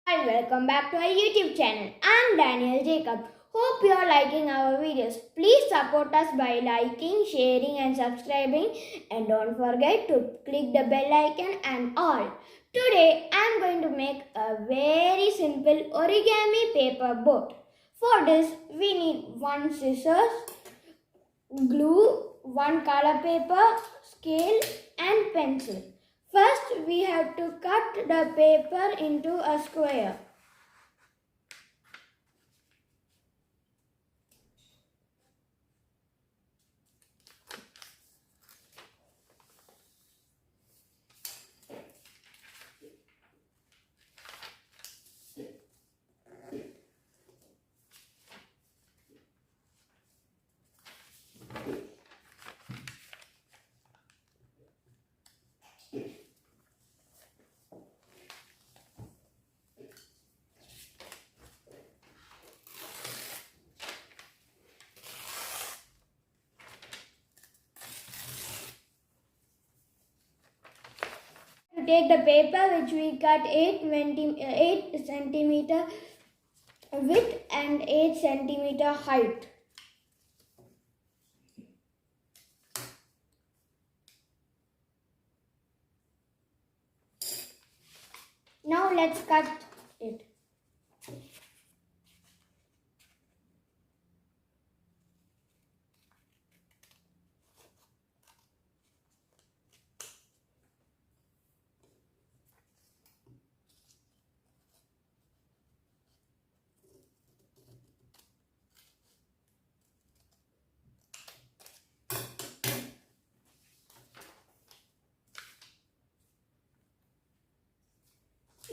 Hi, welcome back to our YouTube channel. I'm Daniel Jacob. Hope you are liking our videos. Please support us by liking, sharing and subscribing, and don't forget to click the bell icon and all. Today I'm going to make a very simple origami paper boat. For this we need one scissors, glue, one color paper, scale and pencil. First we have to cut the paper into a square. To take the paper which we cut 8 centimeter width and 8 centimeter height. Now let's cut it.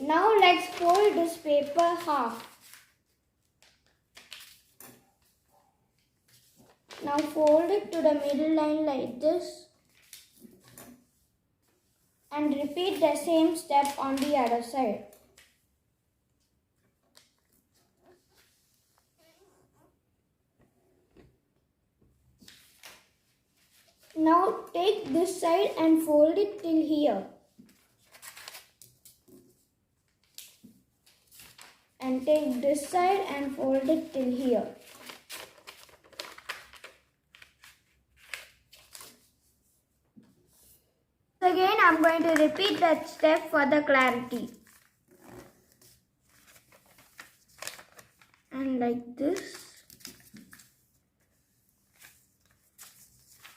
Now let's fold this paper half. Now fold it to the middle line like this and repeat the same step on the other side. Now take this side and fold it till here. And take this side and fold it till here. Again, I'm going to repeat that step for the clarity. And like this.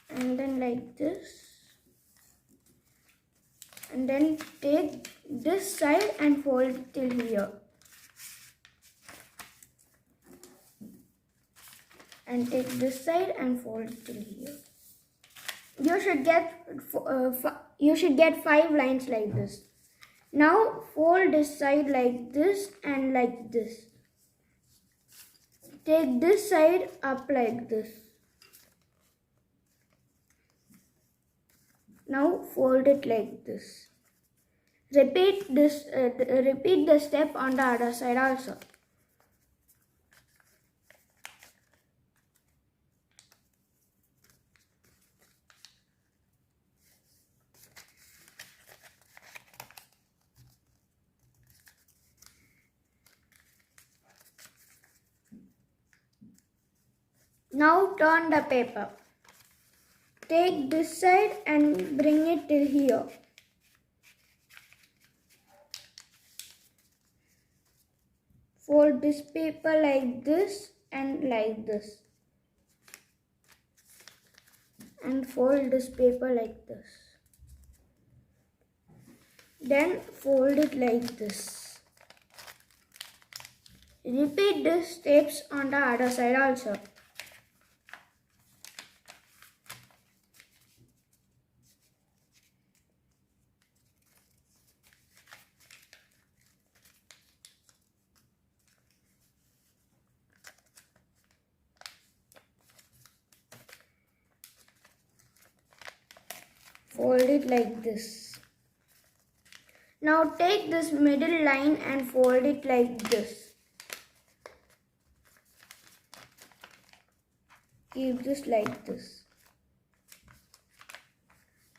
And then like this. And then take this side and fold it till here. And take this side and fold it till here. You should get 5 lines like this. Now fold this side like this and like this. Take this side up like this. Now fold it like this. Repeat the step on the other side also. Now turn the paper. Take this side and bring it till here. Fold this paper like this and like this. And fold this paper like this. Then fold it like this. Repeat these steps on the other side also. Fold it like this. Now take this middle line and fold it like this. Keep this like this.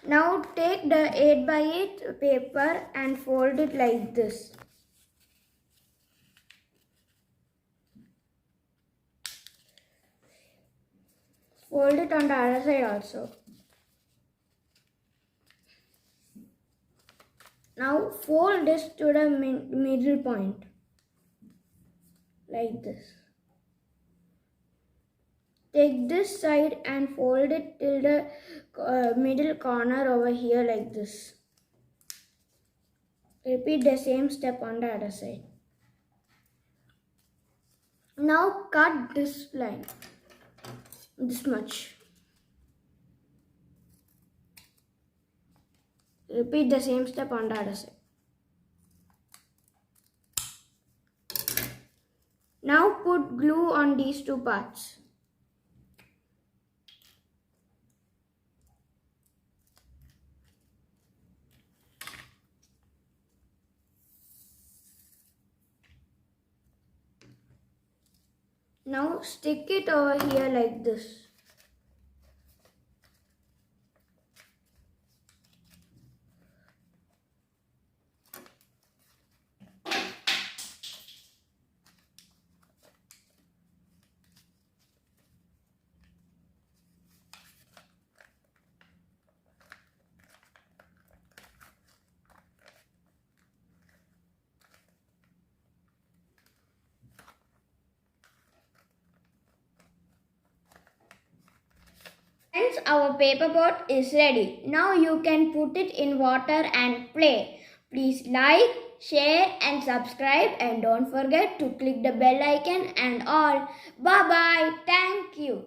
Now take the 8 by 8 paper and fold it like this. Fold it on the other side also. Now fold this to the middle point. Like this. Take this side and fold it till the middle corner over here like this. Repeat the same step on the other side. Now cut this line, this much. Repeat the same step on the other side. Now put glue on these two parts. Now stick it over here like this. Friends, our paper boat is ready. Now you can put it in water and play. Please like, share and subscribe and don't forget to click the bell icon and all. Bye bye. Thank you.